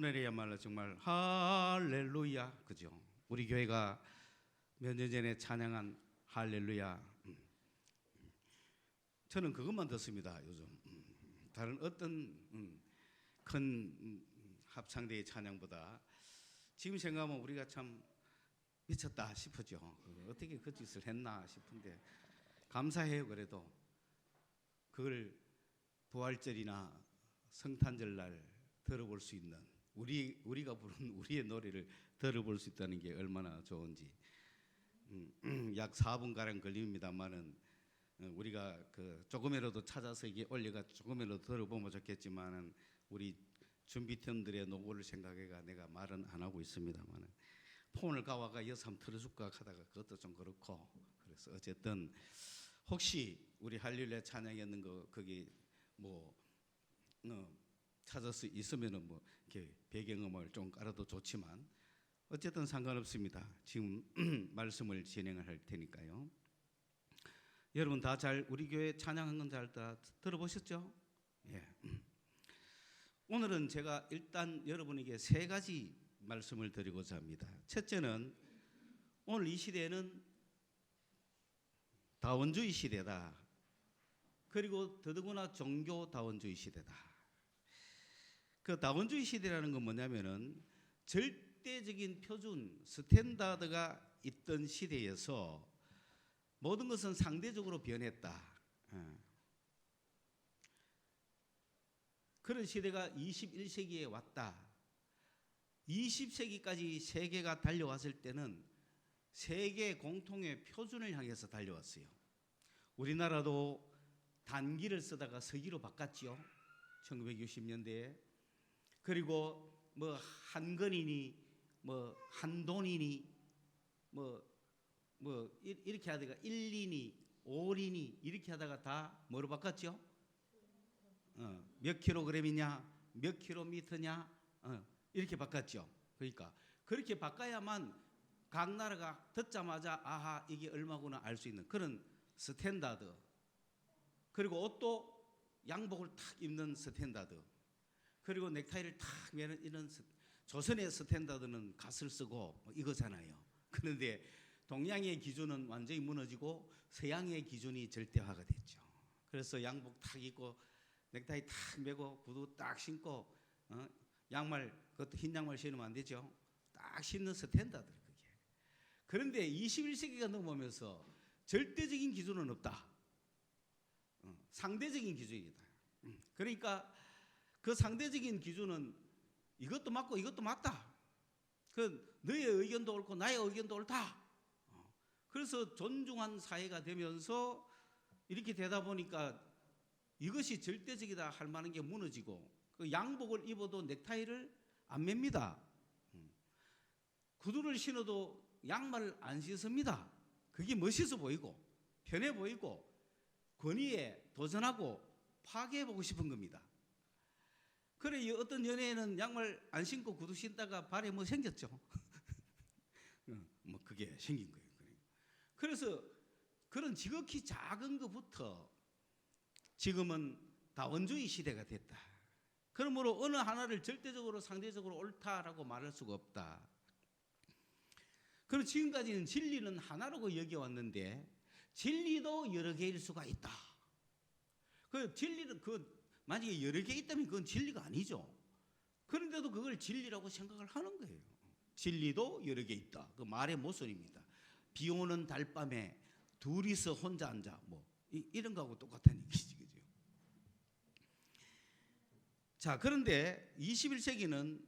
오늘이야말로 정말 할렐루야, 그죠? 우리 교회가 몇 년 전에 찬양한 할렐루야. 저는 그것만 듣습니다. 요즘 다른 어떤 큰 합창대의 찬양보다 지금 생각하면 우리가 참 미쳤다 싶어죠. 어떻게 그 짓을 했나 싶은데 감사해요. 그래도 그걸 부활절이나 성탄절날 들어볼 수 있는 우리가 부른 우리의 노래를 들어볼 수 있다는 게 얼마나 좋은지. 약 4분가량 걸립니다만은 우리가 그 조금이라도 찾아서 이게 올려가 조금이라도 들어보면 좋겠지만은 우리 준비팀들의 노고를 생각해가 내가 말은 안 하고 있습니다만은 폰을 가와가 여서 한번 틀어줄까 하다가 그것도 좀 그렇고, 그래서 어쨌든 혹시 우리 할렐루야 찬양했는 거 거기 뭐 찾을 수 있으면은 뭐 이렇게 배경음을 좀 깔아도 좋지만 어쨌든 상관없습니다. 지금 말씀을 진행을 할 테니까요. 여러분 다 잘 우리 교회 찬양한 건 잘 다 들어보셨죠? 예. 오늘은 제가 일단 여러분에게 세 가지 말씀을 드리고자 합니다. 첫째는 오늘 이 시대는 다원주의 시대다. 그리고 더더구나 종교다원주의 시대다. 그 다원주의 시대라는 건 뭐냐면은 절대적인 표준 스탠다드가 있던 시대에서 모든 것은 상대적으로 변했다. 그런 시대가 21세기에 왔다. 20세기까지 세계가 달려왔을 때는 세계 공통의 표준을 향해서 달려왔어요. 우리나라도 단기를 쓰다가 서기로 바꿨지요. 1960년대에. 그리고 뭐 한건이니 뭐 한돈이니 뭐 이렇게 하다가 1리니 5리니 이렇게 하다가 다 뭐로 바꿨죠? 몇 킬로그램이냐 몇 킬로미터냐 이렇게 바꿨죠. 그러니까 그렇게 바꿔야만 각 나라가 듣자마자 아하 이게 얼마구나 알 수 있는 그런 스탠다드. 그리고 옷도 양복을 탁 입는 스탠다드. 그리고 넥타이를 탁 매는 이런 조선의 스탠다드는 갓을 쓰고 이거잖아요. 그런데 동양의 기준은 완전히 무너지고 서양의 기준이 절대화가 됐죠. 그래서 양복 탁 입고 넥타이 탁 매고 구두 딱 신고 양말 그것도 흰 양말 신으면 안 되죠. 딱 신는 스탠다드 그게. 그런데 21세기가 넘어오면서 절대적인 기준은 없다. 상대적인 기준이다. 그러니까 그 상대적인 기준은 이것도 맞고 이것도 맞다. 그 너의 의견도 옳고 나의 의견도 옳다. 그래서 존중한 사회가 되면서 이렇게 되다 보니까 이것이 절대적이다 할 만한 게 무너지고 그 양복을 입어도 넥타이를 안 맵니다. 구두를 신어도 양말을 안 신습니다. 그게 멋있어 보이고 편해 보이고 권위에 도전하고 파괴해보고 싶은 겁니다. 그래 어떤 연예인은 양말 안 신고 구두 신다가 발에 뭐 생겼죠. 뭐 그게 생긴 거예요. 그래서 그런 지극히 작은 것부터 지금은 다원주의 시대가 됐다. 그러므로 어느 하나를 절대적으로 상대적으로 옳다라고 말할 수가 없다. 그리고 지금까지는 진리는 하나라고 여겨왔는데 진리도 여러 개일 수가 있다. 그 진리는 만약에 여러 개 있다면 그건 진리가 아니죠. 그런데도 그걸 진리라고 생각을 하는 거예요. 진리도 여러 개 있다. 그 말의 모순입니다. 비 오는 달밤에 둘이서 혼자 앉아 뭐 이런 거하고 똑같은 얘기지, 그죠? 자, 그런데 21세기는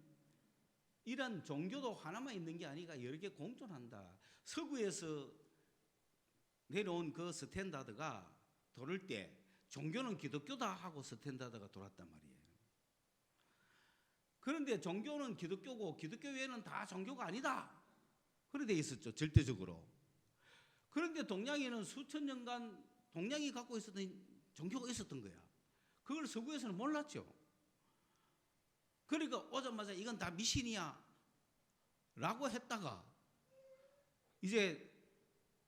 이런 종교도 하나만 있는 게 아니라 여러 개 공존한다. 서구에서 내려온 그 스탠다드가 돌을 때 종교는 기독교다 하고 스탠다드가 돌았단 말이에요. 그런데 종교는 기독교고 기독교 외에는 다 종교가 아니다. 그래 돼 있었죠, 절대적으로. 그런데 동양에는 수천 년간 동양이 갖고 있었던 종교가 있었던 거야. 그걸 서구에서는 몰랐죠. 그러니까 오자마자 이건 다 미신이야 라고 했다가 이제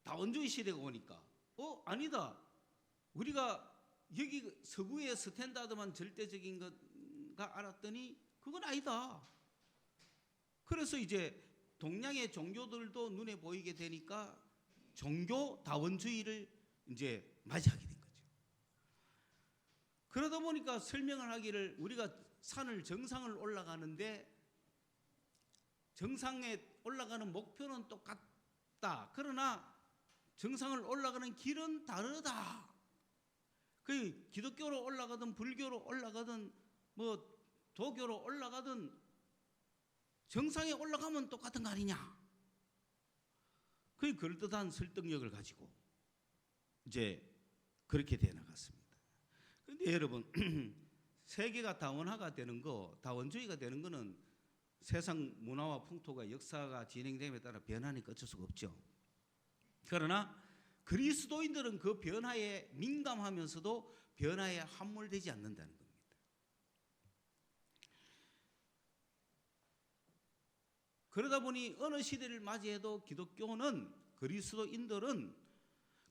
다원주의 시대가 오니까 아니다. 우리가 여기 서구의 스탠다드만 절대적인 것가 알았더니 그건 아니다. 그래서 이제 동양의 종교들도 눈에 보이게 되니까 종교 다원주의를 이제 맞이하게 된 거죠. 그러다 보니까 설명을 하기를 우리가 산을 정상을 올라가는데 정상에 올라가는 목표는 똑같다. 그러나 정상을 올라가는 길은 다르다. 그 기독교로 올라가든 불교로 올라가든 뭐 도교로 올라가든 정상에 올라가면 똑같은 거 아니냐. 그 그럴듯한 설득력을 가지고 이제 그렇게 돼 나갔습니다. 그런데 여러분 세계가 다원화가 되는 거, 다원주의가 되는 거는 세상 문화와 풍토가 역사가 진행됨에 따라 변하니까 어쩔 수가 없죠. 그러나 그리스도인들은 그 변화에 민감하면서도 변화에 함몰되지 않는다는 겁니다. 그러다 보니 어느 시대를 맞이해도 기독교는 그리스도인들은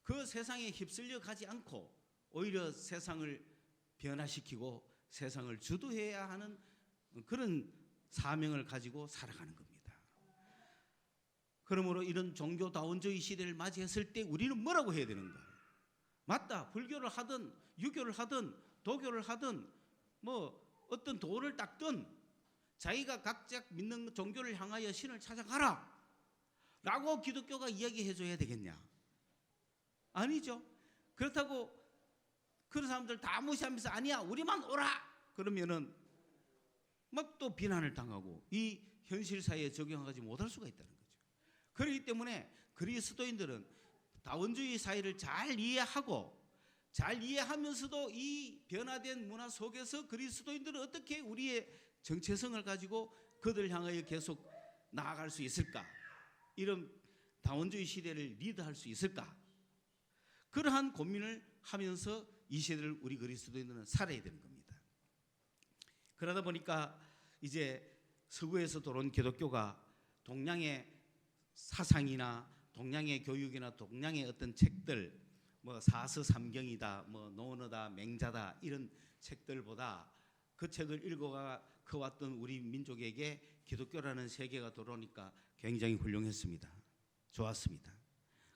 그 세상에 휩쓸려 가지 않고 오히려 세상을 변화시키고 세상을 주도해야 하는 그런 사명을 가지고 살아가는 겁니다. 그러므로 이런 종교다원주의 시대를 맞이했을 때 우리는 뭐라고 해야 되는가? 맞다. 불교를 하든 유교를 하든 도교를 하든 뭐 어떤 도를 닦든 자기가 각자 믿는 종교를 향하여 신을 찾아가라 라고 기독교가 이야기해 줘야 되겠냐? 아니죠. 그렇다고 그런 사람들 다 무시하면서 아니야 우리만 오라 그러면은 막 또 비난을 당하고 이 현실 사회에 적용하지 못할 수가 있다는 거죠. 그렇기 때문에 그리스도인들은 다원주의 사회를 잘 이해하고 잘 이해하면서도 이 변화된 문화 속에서 그리스도인들은 어떻게 우리의 정체성을 가지고 그들을 향하여 계속 나아갈 수 있을까? 이런 다원주의 시대를 리드할 수 있을까? 그러한 고민을 하면서 이 시대를 우리 그리스도인들은 살아야 되는 겁니다. 그러다 보니까 이제 서구에서 들어온 기독교가 동양의 사상이나 동양의 교육이나 동양의 어떤 책들 뭐 사서삼경이다 뭐 논어다 맹자다 이런 책들보다 그 책을 읽어가 커왔던 우리 민족에게 기독교라는 세계가 들어오니까 굉장히 훌륭했습니다. 좋았습니다.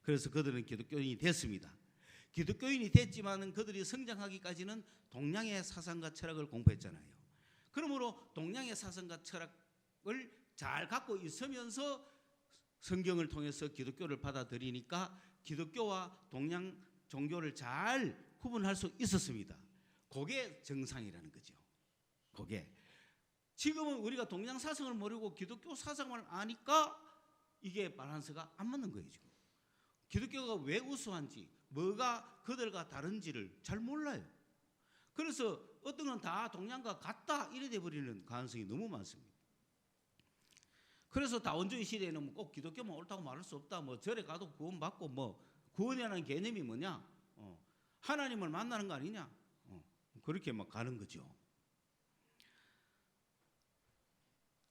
그래서 그들은 기독교인이 됐습니다. 기독교인이 됐지만 그들이 성장하기까지는 동양의 사상과 철학을 공부했잖아요. 그러므로 동양의 사상과 철학을 잘 갖고 있으면서 성경을 통해서 기독교를 받아들이니까 기독교와 동양 종교를 잘 구분할 수 있었습니다. 그게 정상이라는 거죠. 그게 지금은 우리가 동양 사상을 모르고 기독교 사상을 아니까 이게 밸런스가 안 맞는 거예요. 지금 기독교가 왜 우수한지 뭐가 그들과 다른지를 잘 몰라요. 그래서 어떤 건 다 동양과 같다 이래 돼버리는 가능성이 너무 많습니다. 그래서 다원주의 시대에는 꼭 기독교만 옳다고 말할 수 없다. 뭐 절에 가도 구원받고 뭐 구원이라는 개념이 뭐냐? 하나님을 만나는 거 아니냐? 그렇게 막 가는 거죠.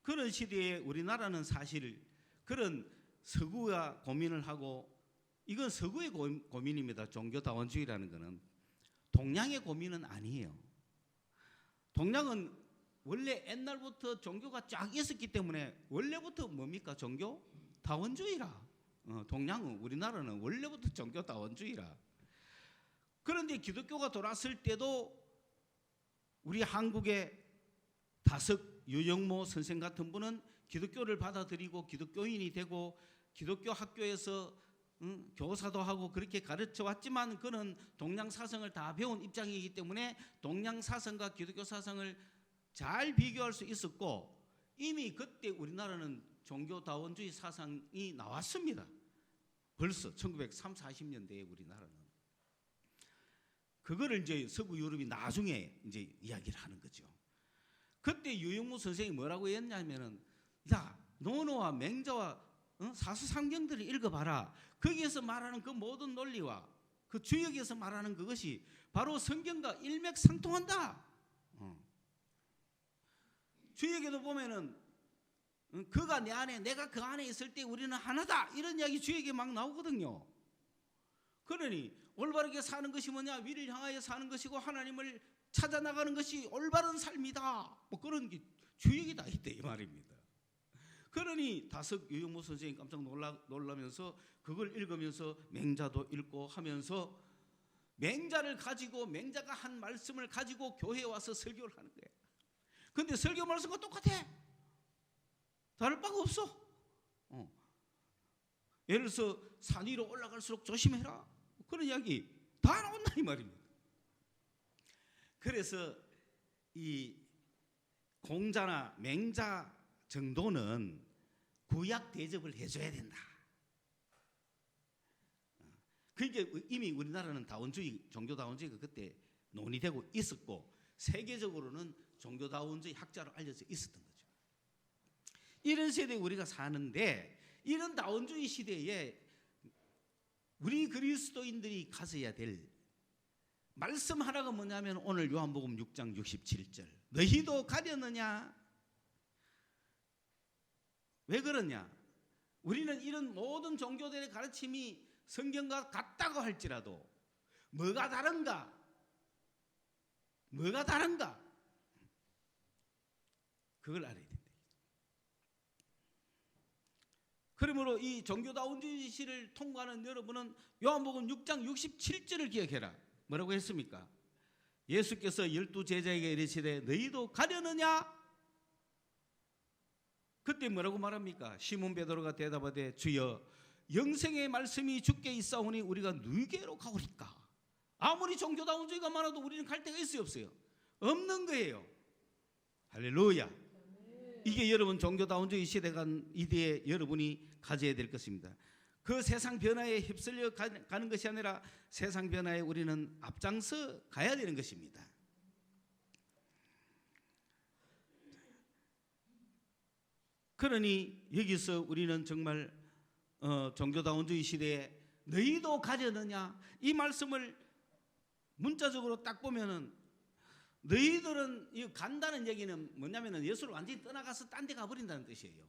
그런 시대에 우리나라는 사실 그런 서구와 고민을 하고 이건 서구의 고민입니다. 종교다원주의라는 거는 동양의 고민은 아니에요. 동양은 원래 옛날부터 종교가 쫙 있었기 때문에 원래부터 뭡니까? 종교? 다원주의라. 동양은 우리나라는 원래부터 종교다원주의라. 그런데 기독교가 돌아왔을 때도 우리 한국의 다석 유영모 선생 같은 분은 기독교를 받아들이고 기독교인이 되고 기독교 학교에서 교사도 하고 그렇게 가르쳐 왔지만 그는 동양 사상을 다 배운 입장이기 때문에 동양 사상과 기독교 사상을 잘 비교할 수 있었고 이미 그때 우리나라는 종교다원주의 사상이 나왔습니다. 벌써 1930, 40년대에 우리나라는 그거를 이제 서구 유럽이 나중에 이제 이야기를 하는 거죠. 그때 유영무 선생이 뭐라고 했냐면은 야 논어와 맹자와 사서삼경들을 읽어봐라. 거기에서 말하는 그 모든 논리와 그 주역에서 말하는 그것이 바로 성경과 일맥상통한다. 주역에도 보면은 그가 내 안에 내가 그 안에 있을 때 우리는 하나다 이런 이야기 주역에 막 나오거든요. 그러니 올바르게 사는 것이 뭐냐? 위를 향하여 사는 것이고 하나님을 찾아 나가는 것이 올바른 삶이다. 뭐 그런 게 주역이 다 있대 이 말입니다. 그러니 다석 유영모 선생님 깜짝 놀라면서 그걸 읽으면서 맹자도 읽고 하면서 맹자를 가지고 맹자가 한 말씀을 가지고 교회에 와서 설교를 하는 거예요. 근데 설교 말씀과 똑같아. 다를 바가 없어. 예를 들어서 산 위로 올라갈수록 조심해라. 그런 이야기 다 나온다 이 말입니다. 그래서 이 공자나 맹자 정도는 구약 대접을 해줘야 된다. 그러니까 이미 우리나라는 다원주의, 종교다원주의가 그때 논의되고 있었고 세계적으로는 종교다원주의 학자로 알려져 있었던 거죠. 이런 세대에 우리가 사는데 이런 다원주의 시대에 우리 그리스도인들이 가져야 될 말씀 하나가 뭐냐면 오늘 요한복음 6장 67절 너희도 가려느냐? 왜 그러냐? 우리는 이런 모든 종교들의 가르침이 성경과 같다고 할지라도 뭐가 다른가? 뭐가 다른가? 그걸 알아야 된다. 그러므로 이 종교다원주의를 통과하는 여러분은 요한복음 6장 67절을 기억해라. 뭐라고 했습니까? 예수께서 12제자에게 이르시되 너희도 가려느냐? 그때 뭐라고 말합니까? 시몬 베드로가 대답하되 주여 영생의 말씀이 주께 있사오니 우리가 누게로 가오리까? 아무리 종교다원주의가 많아도 우리는 갈 데가 있어요 없어요? 없는 거예요. 할렐루야. 이게 여러분 종교다원주의 시대가 이대에 여러분이 가져야 될 것입니다. 그 세상 변화에 휩쓸려 가는 것이 아니라 세상 변화에 우리는 앞장서 가야 되는 것입니다. 그러니 여기서 우리는 정말 종교다원주의 시대에 너희도 가려느냐 이 말씀을 문자적으로 딱 보면은 너희들은 간다는 얘기는 뭐냐면은 예수를 완전히 떠나가서 딴 데 가버린다는 뜻이에요.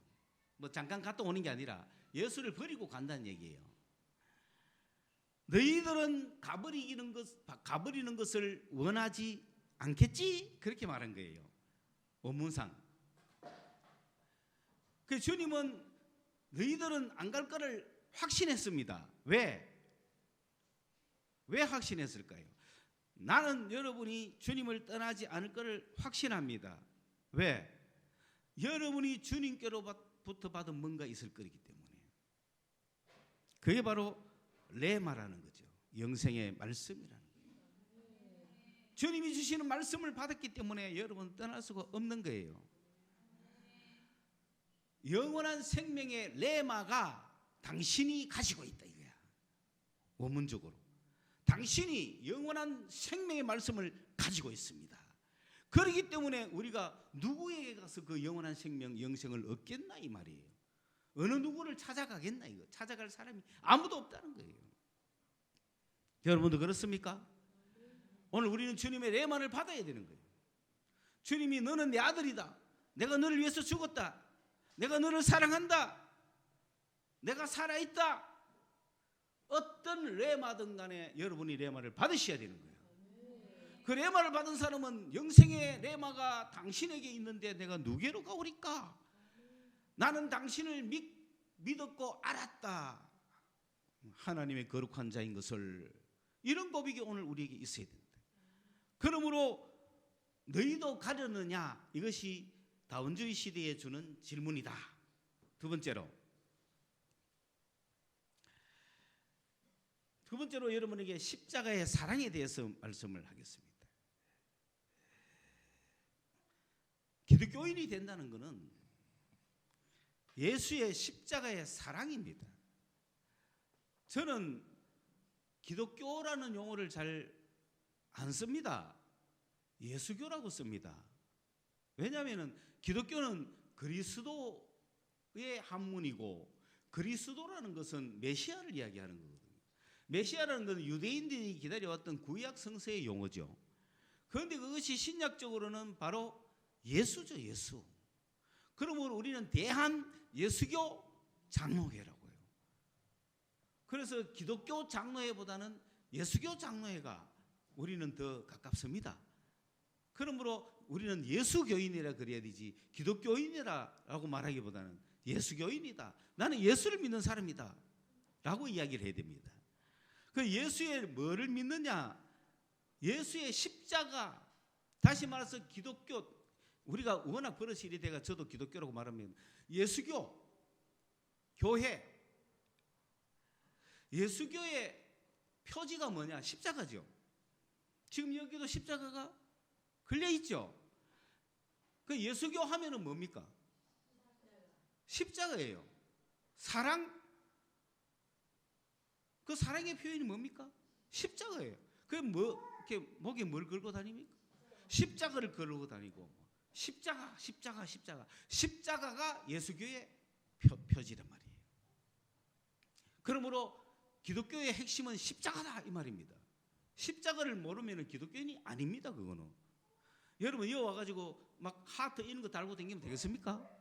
뭐 잠깐 갔다 오는 게 아니라 예수를 버리고 간다는 얘기예요. 너희들은 가버리는 것을 원하지 않겠지? 그렇게 말한 거예요. 원문상. 그 주님은 너희들은 안 갈 거를 확신했습니다. 왜? 왜 확신했을까요? 나는 여러분이 주님을 떠나지 않을 것을 확신합니다. 왜? 여러분이 주님께로부터 받은 뭔가 있을 거기 때문에. 그게 바로 레마라는 거죠. 영생의 말씀이라는 거예요. 주님이 주시는 말씀을 받았기 때문에 여러분 떠날 수가 없는 거예요. 영원한 생명의 레마가 당신이 가지고 있다 이거야. 원문적으로 당신이 영원한 생명의 말씀을 가지고 있습니다. 그렇기 때문에 우리가 누구에게 가서 그 영원한 생명, 영생을 얻겠나 이 말이에요. 어느 누구를 찾아가겠나 이거. 찾아갈 사람이 아무도 없다는 거예요. 여러분도 그렇습니까? 오늘 우리는 주님의 레만을 받아야 되는 거예요. 주님이 너는 내 아들이다. 내가 너를 위해서 죽었다. 내가 너를 사랑한다. 내가 살아있다. 어떤 레마든 간에 여러분이 레마를 받으셔야 되는 거예요. 그 레마를 받은 사람은 영생의 레마가 당신에게 있는데 내가 누구로 가오리까? 나는 당신을 믿었고 알았다. 하나님의 거룩한 자인 것을. 이런 고백이 오늘 우리에게 있어야 됩니다. 그러므로 너희도 가려느냐? 이것이 다원주의 시대에 주는 질문이다. 두 번째로 여러분에게 십자가의 사랑에 대해서 말씀을 하겠습니다. 기독교인이 된다는 것은 예수의 십자가의 사랑입니다. 저는 기독교라는 용어를 잘 안 씁니다. 예수교라고 씁니다. 왜냐하면 기독교는 그리스도의 한문이고 그리스도라는 것은 메시아를 이야기하는 거거든요. 메시아라는 것은 유대인들이 기다려왔던 구약 성서의 용어죠. 그런데 그것이 신약적으로는 바로 예수죠. 예수. 그러므로 우리는 대한 예수교 장로회라고요. 그래서 기독교 장로회보다는 예수교 장로회가 우리는 더 가깝습니다. 그러므로 우리는 예수교인이라 그래야 되지 기독교인이라고 말하기보다는 예수교인이다. 나는 예수를 믿는 사람이다. 라고 이야기를 해야 됩니다. 그 예수의 뭐를 믿느냐? 예수의 십자가. 다시 말해서 기독교, 우리가 워낙 버릇이 이리 돼가 저도 기독교라고 말하면 예수교, 교회. 예수교의 표지가 뭐냐? 십자가죠. 지금 여기도 십자가가 걸려있죠. 그 예수교 하면은 뭡니까? 십자가예요. 사랑. 그 사랑의 표현이 뭡니까? 십자가예요. 그게 뭐, 이렇게 목에 뭘 걸고 다닙니까? 십자가를 걸고 다니고. 십자가. 십자가가 예수교의 표지란 말이에요. 그러므로 기독교의 핵심은 십자가다 이 말입니다. 십자가를 모르면 기독교인이 아닙니다. 그거는. 여러분 여기 와가지고 막 하트 이런 거 달고 다니면 되겠습니까?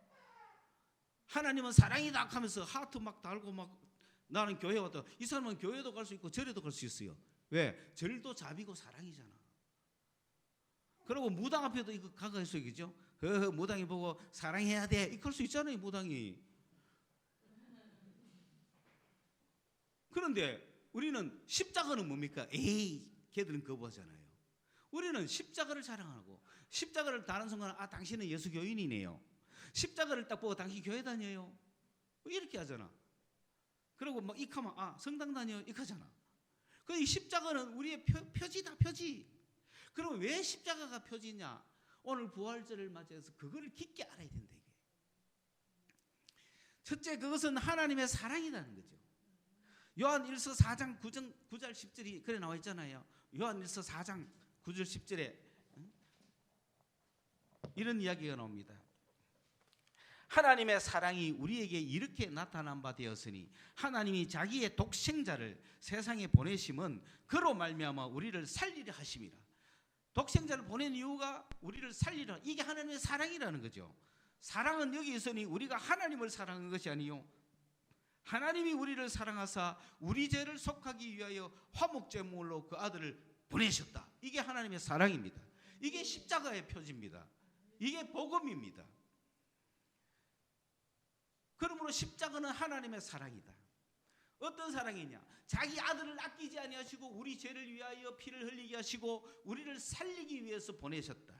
하나님은 사랑이다 하면서 하트 막 달고 막 나는 교회 왔다. 이 사람은 교회도 갈 수 있고 절에도 갈 수 있어요. 왜? 절도 자비고 사랑이잖아. 그리고 무당 앞에도 이거 가가 있어요. 그죠? 무당이 보고 사랑해야 돼. 이렇게 할 수 있잖아요. 무당이. 그런데 우리는 십자가는 뭡니까? 에이, 걔들은 거부하잖아요. 우리는 십자가를 자랑하고 십자가를 다는 순간 아 당신은 예수 교인이네요. 십자가를 딱 보고 당신 교회 다녀요. 이렇게 하잖아. 그리고 막 이카면 아 성당 다녀요. 이렇게 하잖아. 그 이 십자가는 우리의 표지다 표지. 그럼 왜 십자가가 표지냐? 오늘 부활절을 맞이해서 그거를 깊게 알아야 된다 이게. 첫째 그것은 하나님의 사랑이라는 거죠. 요한 1서 4장 9절 10절이 그래 나와 있잖아요. 요한 1서 4장 9절 10절에 이런 이야기가 나옵니다. 하나님의 사랑이 우리에게 이렇게 나타난 바 되었으니 하나님이 자기의 독생자를 세상에 보내심은 그로 말미암아 우리를 살리려 하심이라. 독생자를 보낸 이유가 우리를 살리려. 이게 하나님의 사랑이라는 거죠. 사랑은 여기 있으니 우리가 하나님을 사랑한 것이 아니요 하나님이 우리를 사랑하사 우리 죄를 속하기 위하여 화목제물로 그 아들을 보내셨다. 이게 하나님의 사랑입니다. 이게 십자가의 표지입니다. 이게 복음입니다. 그러므로 십자가는 하나님의 사랑이다. 어떤 사랑이냐? 자기 아들을 아끼지 아니하시고 우리 죄를 위하여 피를 흘리게 하시고 우리를 살리기 위해서 보내셨다.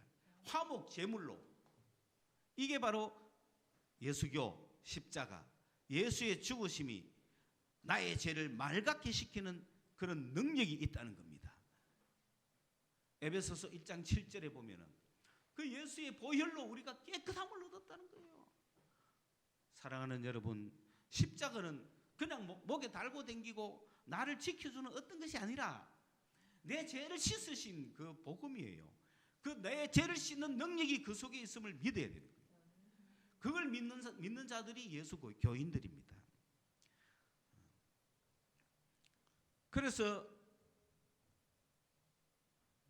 화목제물로. 이게 바로 예수교 십자가. 예수의 죽으심이 나의 죄를 맑게 시키는 그런 능력이 있다는 겁니다. 에베소서 1장 7절에 보면은 그 예수의 보혈로 우리가 깨끗함을 얻었다는 거예요. 사랑하는 여러분, 십자가는 그냥 목에 달고 다니고 나를 지켜주는 어떤 것이 아니라 내 죄를 씻으신 그 복음이에요. 그 내 죄를 씻는 능력이 그 속에 있음을 믿어야 되는 거예요. 그걸 믿는 자들이 예수 교인들입니다. 그래서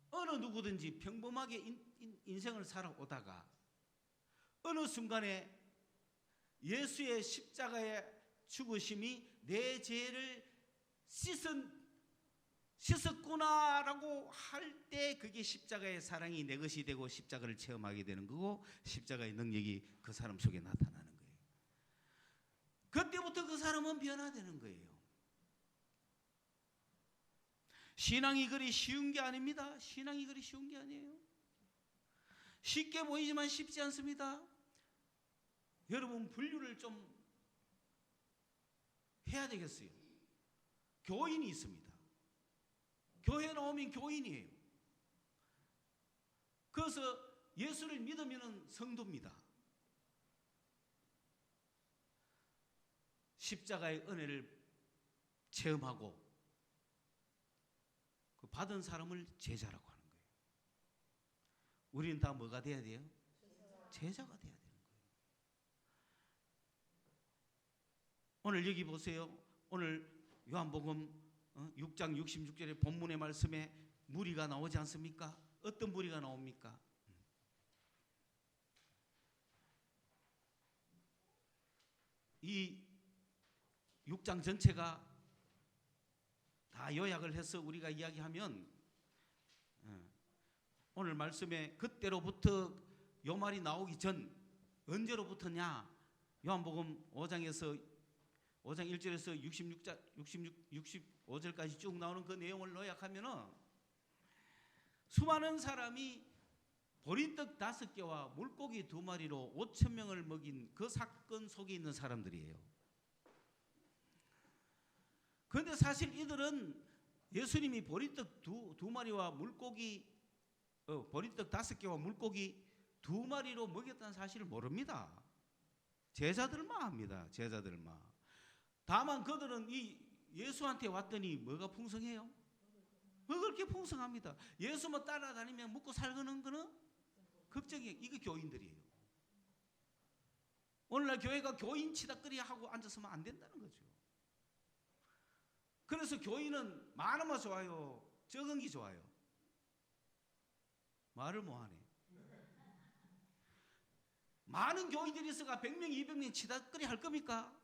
어느 누구든지 평범하게 인생을 살아오다가 어느 순간에 예수의 십자가의 죽으심이 내 죄를 씻었구나라고 할 때 그게 십자가의 사랑이 내 것이 되고 십자가를 체험하게 되는 거고 십자가의 능력이 그 사람 속에 나타나는 거예요. 그때부터 그 사람은 변화되는 거예요. 신앙이 그리 쉬운 게 아닙니다. 신앙이 그리 쉬운 게 아니에요. 쉽게 보이지만 쉽지 않습니다. 여러분 분류를 좀 해야 되겠어요. 교인이 있습니다. 교회 나오면 교인이에요. 그래서 예수를 믿으면 성도입니다. 십자가의 은혜를 체험하고 그 받은 사람을 제자라고 하는 거예요. 우리는 다 뭐가 돼야 돼요? 제자가 돼야 되는 거예요. 오늘 여기 보세요. 오늘 요한복음 6장 66절의 본문의 말씀에 무리가 나오지 않습니까? 어떤 무리가 나옵니까? 이 6장 전체가 다 요약을 해서 우리가 이야기하면 오늘 말씀에 그때로부터 요 말이 나오기 전 언제로부터냐? 요한복음 5장 1절에서 65절까지 쭉 나오는 그 내용을 요약하면은 수많은 사람이 보리떡 5개와 물고기 2마리로 5,000명을 먹인 그 사건 속에 있는 사람들이에요. 그런데 사실 이들은 예수님이 보리떡 2마리와 보리떡 5개와 물고기 2마리로 먹였다는 사실을 모릅니다. 제자들만 합니다. 제자들만. 다만 그들은 이 예수한테 왔더니 뭐가 풍성해요? 뭐 그렇게 풍성합니다. 예수만 따라다니면 먹고 살거는 거는 걱정이에요. 이게 교인들이에요. 오늘날 교회가 교인 치닫거리 하고 앉아서면 안 된다는 거죠. 그래서 교인은 많으면 좋아요, 적은 게 좋아요? 말을 못하네. 많은 교인들이 있어가 100명, 200명 치닫거리 할 겁니까?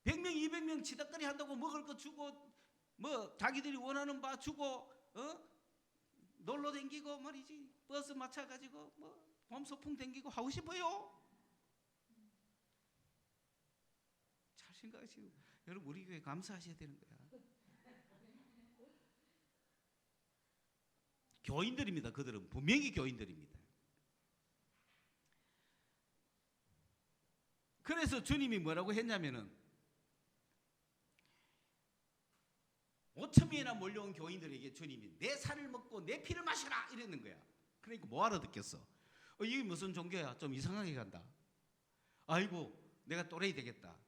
100명, 200명 치닫거리 한다고 먹을 거 주고 뭐 자기들이 원하는 바 주고 놀러 댕기고 말이지, 버스 맞춰가지고 뭐 봄소풍 댕기고 하고 싶어요? 잘 생각하시고 여러분, 우리 교회 감사하셔야 되는 거야. 교인들입니다. 그들은 분명히 교인들입니다. 그래서 주님이 뭐라고 했냐면은 5,000명이나 몰려온 교인들에게 주님이 내 살을 먹고 내 피를 마셔라 이랬는 거야. 그러니까 뭐 알아듣겠어? 이게 무슨 종교야? 좀 이상하게 간다. 아이고 내가 또래이 되겠다.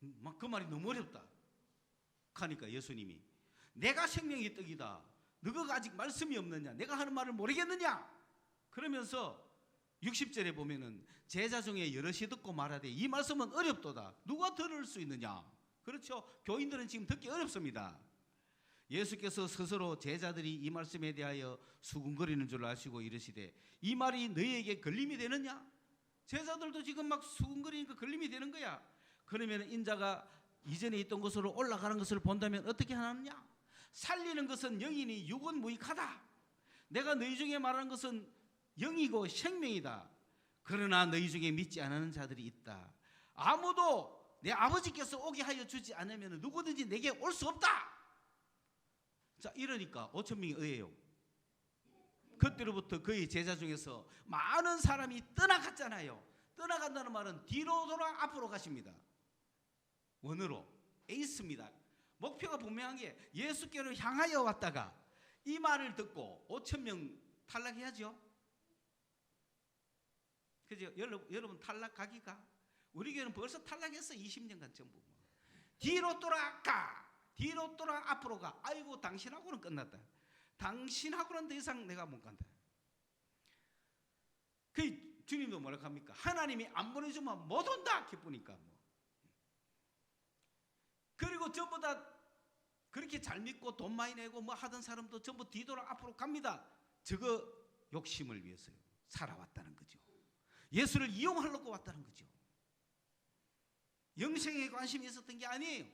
막 그 말이 너무 어렵다. 하니까 예수님이 내가 생명의 떡이다. 너가 아직 말씀이 없느냐? 내가 하는 말을 모르겠느냐? 그러면서 60절에 보면은 제자 중에 여럿이 듣고 말하되 이 말씀은 어렵도다. 누가 들을 수 있느냐? 그렇죠. 교인들은 지금 듣기 어렵습니다. 예수께서 스스로 제자들이 이 말씀에 대하여 수군거리는 줄 아시고 이르시되 이 말이 너희에게 걸림이 되느냐? 제자들도 지금 막 수군거리니까 걸림이 되는 거야. 그러면 인자가 이전에 있던 곳으로 올라가는 것을 본다면 어떻게 하느냐? 살리는 것은 영이니 육은 무익하다. 내가 너희 중에 말하는 것은 영이고 생명이다. 그러나 너희 중에 믿지 않는 자들이 있다. 아무도 내 아버지께서 오게 하여 주지 않으면 누구든지 내게 올 수 없다. 자, 이러니까 5,000명이 의해요. 그때로부터 그의 제자 중에서 많은 사람이 떠나갔잖아요. 떠나간다는 말은 뒤로 돌아 앞으로 가십니다. 원으로 에이스입니다. 목표가 분명한 게 예수께로 향하여 왔다가 이 말을 듣고 5,000명 탈락해야죠. 그죠? 여러분 탈락가기가 우리 교회는 벌써 탈락했어. 20년간 전부. 뒤로 돌아가. 뒤로 돌아 앞으로 가. 아이고 당신하고는 끝났다. 당신하고는 더 이상 내가 못 간다. 그 주님도 뭐라고 합니까? 하나님이 안 보내주면 못 온다. 기쁘니까 뭐. 그리고 전부 다 그렇게 잘 믿고 돈 많이 내고 뭐 하던 사람도 전부 뒤돌아 앞으로 갑니다. 저거 욕심을 위해서 살아왔다는 거죠. 예수를 이용하려고 왔다는 거죠. 영생에 관심이 있었던 게 아니에요.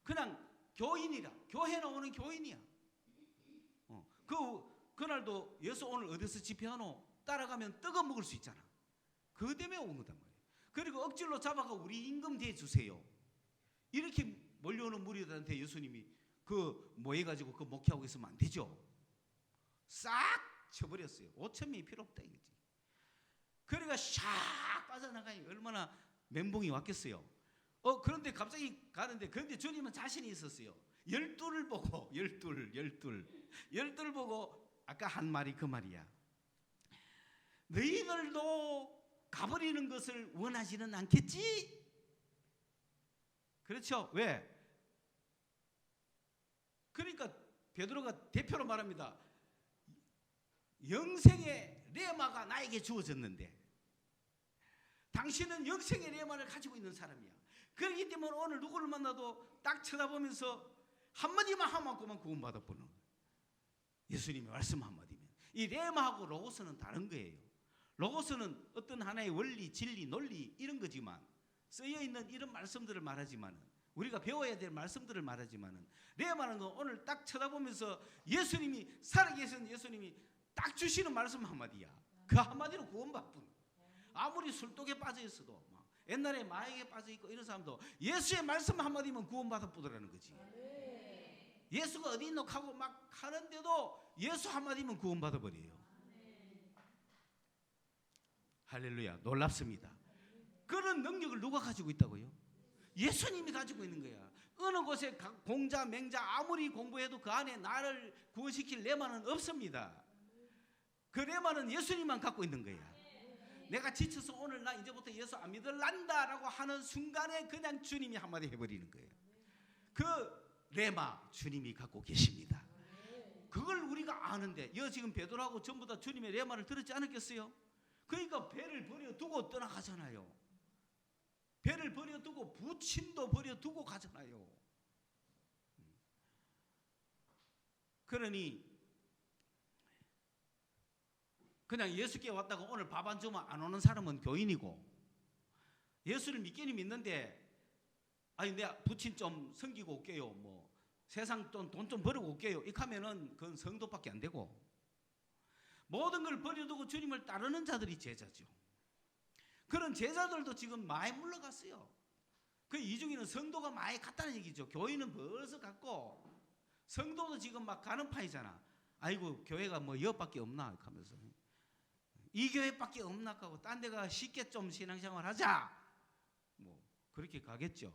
그냥 교인이라. 교회 나오는 교인이야. 그날도 예수 오늘 어디서 집회하노? 따라가면 떡어 먹을 수 있잖아. 그것 때문에 온 거단 말이에요. 그리고 억지로 잡아가 우리 임금 대주세요. 이렇게 몰려오는 무리들한테 예수님이 뭐 해가지고 그 목회하고 있으면 안 되죠. 싹 쳐버렸어요. 5,000명이 필요 없다 이거지. 그러니까 샥 빠져나가니 얼마나 멘붕이 왔겠어요. 그런데 갑자기 가는데 그런데 주님은 자신이 있었어요. 12를 보고 12를 보고 아까 한 말이 그 말이야. 너희들도 가버리는 것을 원하지는 않겠지? 그렇죠? 왜? 그러니까 베드로가 대표로 말합니다. 영생의 레마가 나에게 주어졌는데 당신은 영생의 레마를 가지고 있는 사람이야. 그렇기 때문에 오늘 누구를 만나도 딱 쳐다보면서 한마디만 하면 그만 구원받아 보는 거예요. 예수님의 말씀 한마디면. 이 레마하고 로고스는 다른 거예요. 로고스는 어떤 하나의 원리, 진리, 논리 이런 거지만 쓰여있는 이런 말씀들을 말하지만 우리가 배워야 될 말씀들을 말하지만 레마는 건 오늘 딱 쳐다보면서 예수님이 살아계신 예수님이 딱 주시는 말씀 한마디야. 그 한마디로 구원받은. 아무리 술독에 빠져 있어도 옛날에 마약에 빠져 있고 이런 사람도 예수의 말씀 한마디면 구원받아 뿌더라는 거지. 예수가 어디 있노 하고 막 하는데도 예수 한마디면 구원받아 버려요. 할렐루야. 놀랍습니다. 그런 능력을 누가 가지고 있다고요? 예수님이 가지고 있는 거야. 어느 곳에 공자 맹자 아무리 공부해도 그 안에 나를 구원시킬 레마는 없습니다. 그 레마는 예수님만 갖고 있는 거야. 내가 지쳐서 오늘 나 이제부터 예수 안 믿을란다 라고 하는 순간에 그냥 주님이 한마디 해버리는 거예요. 그 레마 주님이 갖고 계십니다. 그걸 우리가 아는데 지금 베드로하고 전부 다 주님의 레마를 들었지 않았겠어요? 그러니까 배를 버려두고 떠나가잖아요. 배를 버려두고 부친도 버려두고 가잖아요. 그러니 그냥 예수께 왔다가 오늘 밥 안 주면 안 오는 사람은 교인이고, 예수를 믿기는 믿는데 아니 내가 부친 좀 섬기고 올게요, 뭐 세상 돈 좀 벌고 올게요 이렇게 하면은 그건 성도밖에 안 되고, 모든 걸 버려두고 주님을 따르는 자들이 제자죠. 그런 제자들도 지금 많이 물러갔어요. 그 이중에는 성도가 많이 갔다는 얘기죠. 교인은 벌써 갔고 성도도 지금 막 가는 파이잖아. 아이고 교회가 뭐 여밖에 없나 하면서 이 교회밖에 없나 하고 딴 데가 쉽게 좀 신앙생활 하자 뭐 그렇게 가겠죠.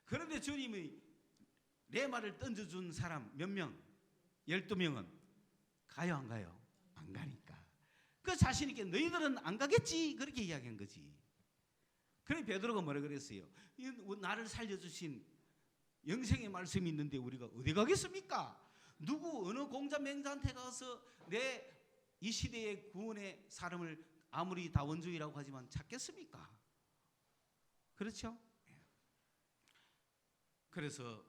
그런데 주님이 레마를 던져준 사람 몇 명? 12명은 가요 안 가요? 안 가니까 그 자신 있게 너희들은 안 가겠지 그렇게 이야기한 거지. 그래 베드로가 뭐라 그랬어요? 나를 살려주신 영생의 말씀이 있는데 우리가 어디 가겠습니까? 누구 어느 공자 맹자한테 가서 내 이 시대의 구원의 사람을 아무리 다원주의라고 하지만 찾겠습니까? 그렇죠? 그래서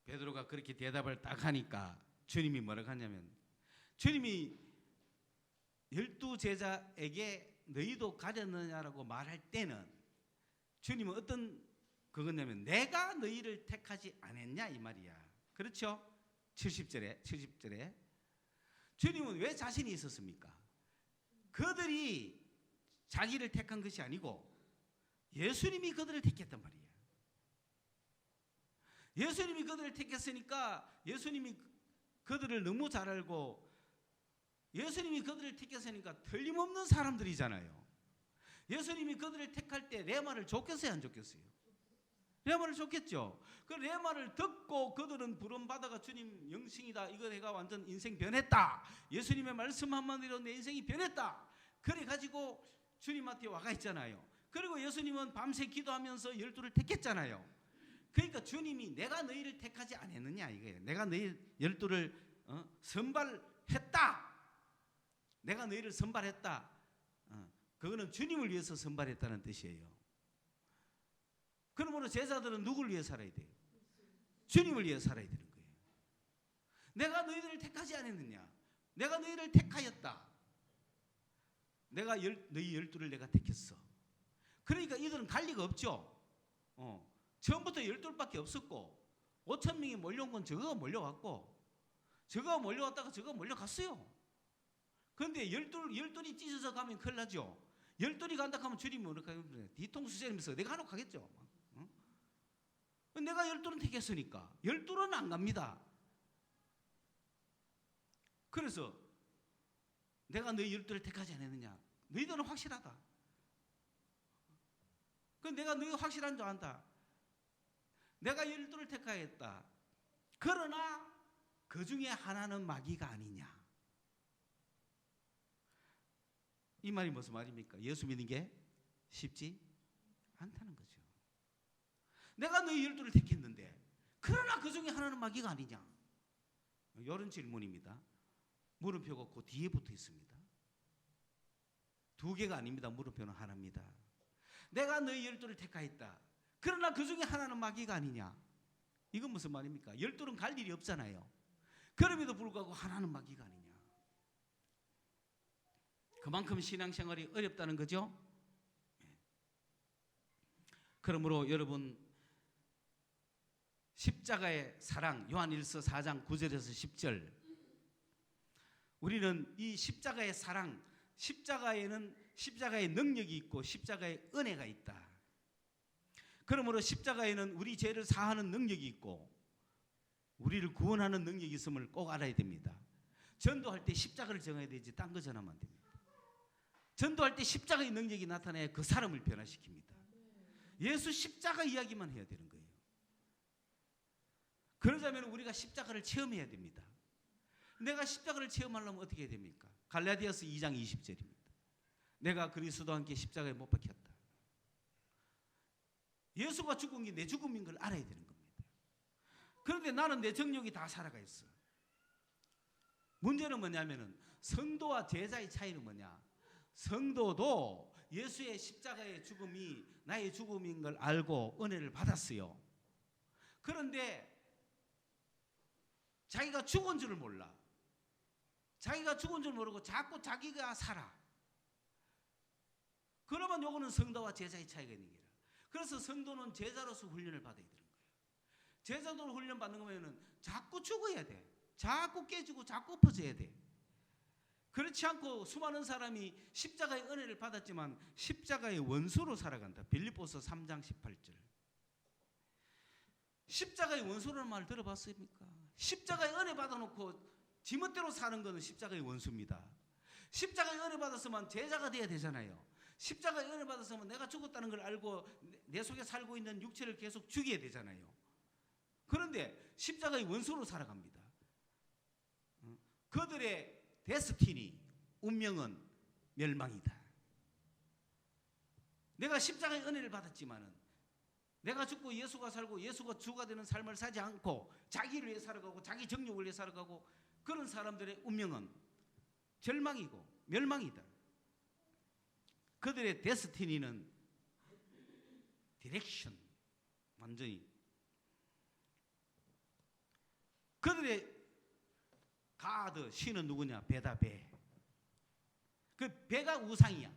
베드로가 그렇게 대답을 딱 하니까 주님이 뭐라고 하냐면, 주님이 12제자에게 너희도 가졌느냐라고 말할 때는 주님은 어떤 그거냐면 내가 너희를 택하지 않았냐 이 말이야. 그렇죠? 70절에 주님은 왜 자신이 있었습니까? 그들이 자기를 택한 것이 아니고 예수님이 그들을 택했단 말이야. 예수님이 그들을 택했으니까 예수님이 그들을 너무 잘 알고 예수님이 그들을 택했으니까 틀림없는 사람들이잖아요. 예수님이 그들을 택할 때 레마를 줬겠어요 안 줬겠어요? 레마를 줬겠죠. 그 레마를 듣고 그들은 부름받아가 주님 영생이다 이거 내가 완전 인생 변했다, 예수님의 말씀 한마디로 내 인생이 변했다 그래 가지고 주님한테 와가 있잖아요. 그리고 예수님은 밤새 기도하면서 12를 택했잖아요. 그러니까 주님이 내가 너희를 택하지 않았느냐 이거예요. 내가 너희 12를 선발했다, 내가 너희를 선발했다, 그거는 주님을 위해서 선발했다는 뜻이에요. 그러므로 제자들은 누구를 위해 살아야 돼요? 주님을 위해 살아야 되는 거예요. 내가 너희들을 택하지 않았느냐, 내가 너희를 택하였다, 내가 너희 12를 내가 택했어. 그러니까 이들은 갈 리가 없죠. 처음부터 12밖에 없었고 5천 명이 몰려온 건 저거가 몰려왔고 저거가 몰려왔다가 저거가 몰려갔어요. 그런데 12이 찢어져 가면 큰일 나죠. 12이 간다 하면 주님이 뭐랄까 뒤통수 째리면서 내가 하러 가겠죠. 내가 12는 택했으니까 12는 안 갑니다. 그래서 내가 너희 12를 택하지 않았느냐, 너희들은 확실하다. 내가 너희 확실한 줄 안다. 내가 12를 택하였다. 그러나 그 중에 하나는 마귀가 아니냐. 이 말이 무슨 말입니까? 예수 믿는 게 쉽지 않다는 거죠. 내가 너희 12를 택했는데 그러나 그 중에 하나는 마귀가 아니냐, 이런 질문입니다. 물음표가 그 뒤에 붙어 있습니다. 두 개가 아닙니다. 물음표는 하나입니다. 내가 너희 12를 택하였다. 그러나 그 중에 하나는 마귀가 아니냐. 이건 무슨 말입니까? 12는 갈 일이 없잖아요. 그럼에도 불구하고 하나는 마귀가 아니냐. 그만큼 신앙생활이 어렵다는 거죠. 그러므로 여러분 십자가의 사랑, 요한일서 4장 9절에서 10절, 우리는 이 십자가의 사랑, 십자가에는 십자가의 능력이 있고 십자가의 은혜가 있다. 그러므로 십자가에는 우리 죄를 사하는 능력이 있고 우리를 구원하는 능력이 있음을 꼭 알아야 됩니다. 전도할 때 십자가를 정해야 되지 딴 거 전하면 안 됩니다. 전도할 때 십자가의 능력이 나타나야 그 사람을 변화시킵니다. 예수 십자가 이야기만 해야 되는 거예요. 그러자면 우리가 십자가를 체험해야 됩니다. 내가 십자가를 체험하려면 어떻게 해야 됩니까? 갈라디아서 2장 20절입니다. 내가 그리스도와 함께 십자가에 못 박혔다. 예수가 죽은 게 내 죽음인 걸 알아야 되는 겁니다. 그런데 나는 내 정욕이 다 살아가 있어. 문제는 뭐냐면은 성도와 제자의 차이는 뭐냐? 성도도 예수의 십자가의 죽음이 나의 죽음인 걸 알고 은혜를 받았어요. 그런데 자기가 죽은 줄을 몰라. 자기가 죽은 줄 모르고 자꾸 자기가 살아. 그러면 요거는 성도와 제자의 차이가 있는 거예요. 그래서 성도는 제자로서 훈련을 받아야 되는 거예요. 제자도로 훈련 받는 거면은 자꾸 죽어야 돼. 자꾸 깨지고 자꾸 엎어져야 돼. 그렇지 않고 수많은 사람이 십자가의 은혜를 받았지만 십자가의 원수로 살아간다. 빌립보서 3장 18절. 십자가의 원수라는 말 들어봤습니까? 십자가의 은혜 받아놓고 지멋대로 사는 것은 십자가의 원수입니다. 십자가의 은혜 받았으면 제자가 돼야 되잖아요. 십자가의 은혜 받았으면 내가 죽었다는 걸 알고 내 속에 살고 있는 육체를 계속 죽여야 되잖아요. 그런데 십자가의 원수로 살아갑니다. 그들의 데스티니, 운명은 멸망이다. 내가 십자가의 은혜를 받았지만은 내가 죽고 예수가 살고 예수가 주가 되는 삶을 살지 않고 자기를 위해 살아가고 자기 정욕을 위해 살아가고 그런 사람들의 운명은 절망이고 멸망이다. 그들의 데스티니는 디렉션, 완전히 그들의 가드, 신은 누구냐? 배다, 배. 그 배가 우상이야.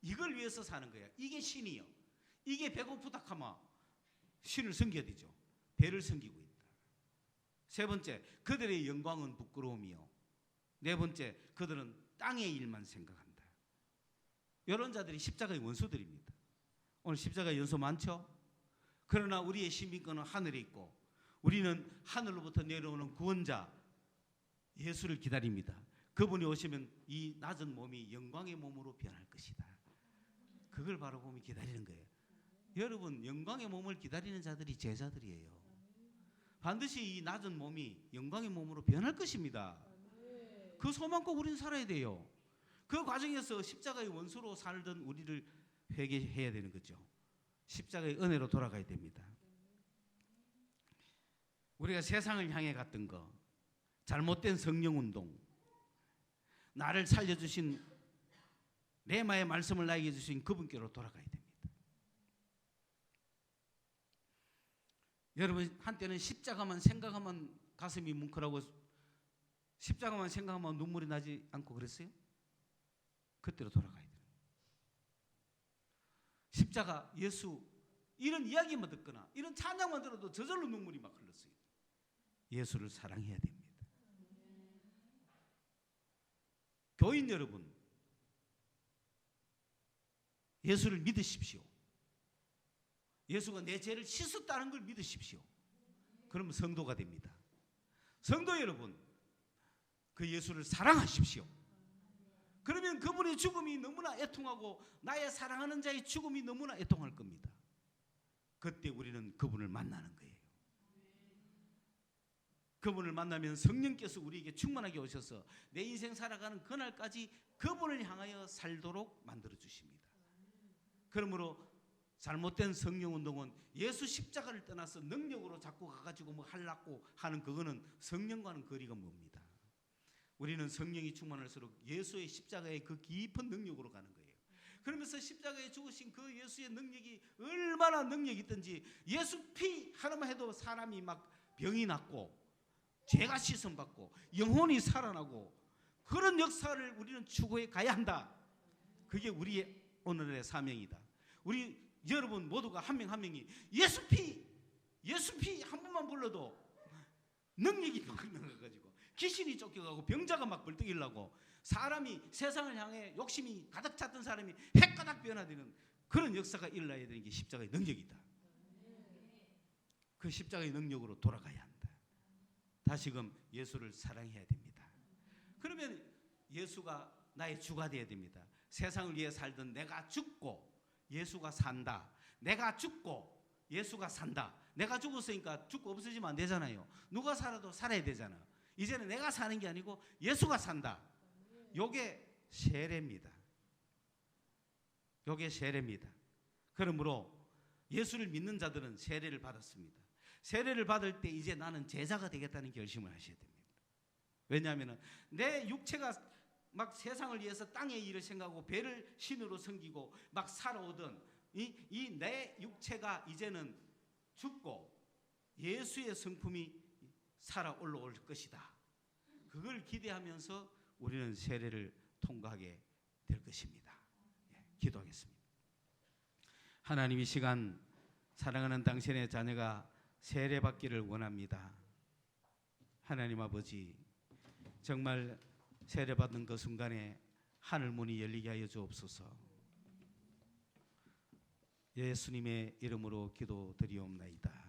이걸 위해서 사는 거야. 이게 신이요. 이게 배고프다 하면 신을 섬겨야 되죠. 배를 섬기고 있다. 세 번째, 그들의 영광은 부끄러움이요. 네 번째, 그들은 땅의 일만 생각한다. 이런 자들이 십자가의 원수들입니다. 오늘 십자가의 원수 많죠? 그러나 우리의 시민권은 하늘에 있고 우리는 하늘로부터 내려오는 구원자 예수를 기다립니다. 그분이 오시면 이 낮은 몸이 영광의 몸으로 변할 것이다. 그걸 바로 보면 기다리는 거예요. 여러분, 영광의 몸을 기다리는 자들이 제자들이에요. 반드시 이 낮은 몸이 영광의 몸으로 변할 것입니다. 그 소망 꼭 우리는 살아야 돼요. 그 과정에서 십자가의 원수로 살던 우리를 회개해야 되는 거죠. 십자가의 은혜로 돌아가야 됩니다. 우리가 세상을 향해 갔던 거, 잘못된 성령운동, 나를 살려주신 레마의 말씀을 나에게 주신 그분께로 돌아가야 됩니다. 여러분, 한때는 십자가만 생각하면 가슴이 뭉클하고 십자가만 생각하면 눈물이 나지 않고 그랬어요? 그때로 돌아가야 돼요. 십자가, 예수 이런 이야기만 듣거나 이런 찬양만 들어도 저절로 눈물이 막 흘렀어요. 예수를 사랑해야 됩니다. 교인 여러분, 예수를 믿으십시오. 예수가 내 죄를 씻었다는 걸 믿으십시오. 그러면 성도가 됩니다. 성도 여러분, 그 예수를 사랑하십시오. 그러면 그분의 죽음이 너무나 애통하고 나의 사랑하는 자의 죽음이 너무나 애통할 겁니다. 그때 우리는 그분을 만나는 거예요. 그분을 만나면 성령께서 우리에게 충만하게 오셔서 내 인생 살아가는 그날까지 그분을 향하여 살도록 만들어 주십니다. 그러므로 잘못된 성령운동은 예수 십자가를 떠나서 능력으로 자꾸 가가지고 뭐 하려고 하는 그거는 성령과는 거리가 멉니다. 우리는 성령이 충만할수록 예수의 십자가의 그 깊은 능력으로 가는 거예요. 그러면서 십자가에 죽으신 그 예수의 능력이 얼마나 능력이 있든지 예수 피 하나만 해도 사람이 막 병이 낫고 죄가 씻음받고 영혼이 살아나고 그런 역사를 우리는 추구해 가야 한다. 그게 우리의 오늘의 사명이다. 우리 여러분 모두가 한 명 한 명이 예수 피 한 번만 불러도 능력이 막 나가지고 귀신이 쫓겨가고 병자가 막 벌떡이려고 사람이 세상을 향해 욕심이 가득 찼던 사람이 헷가닥 변화되는 그런 역사가 일어나야 되는 게 십자가의 능력이다. 그 십자가의 능력으로 돌아가야 한다. 다시금 예수를 사랑해야 됩니다. 그러면 예수가 나의 주가 되어야 됩니다. 세상을 위해 살던 내가 죽고 예수가 산다. 내가 죽고 예수가 산다. 내가 죽었으니까 죽고 없어지면 안 되잖아요. 누가 살아도 살아야 되잖아. 이제는 내가 사는 게 아니고 예수가 산다. 요게 세례입니다. 요게 세례입니다. 그러므로 예수를 믿는 자들은 세례를 받았습니다. 세례를 받을 때 이제 나는 제자가 되겠다는 결심을 하셔야 됩니다. 왜냐하면 내 육체가 막 세상을 위해서 땅의 일을 생각하고 배를 신으로 섬기고 막 살아오던 이 내 육체가 이제는 죽고 예수의 성품이 살아 올라올 것이다. 그걸 기대하면서 우리는 세례를 통과하게 될 것입니다. 기도하겠습니다. 하나님, 이 시간 사랑하는 당신의 자녀가 세례받기를 원합니다. 하나님 아버지, 정말 세례받는 그 순간에 하늘문이 열리게 하여 주옵소서. 예수님의 이름으로 기도드리옵나이다.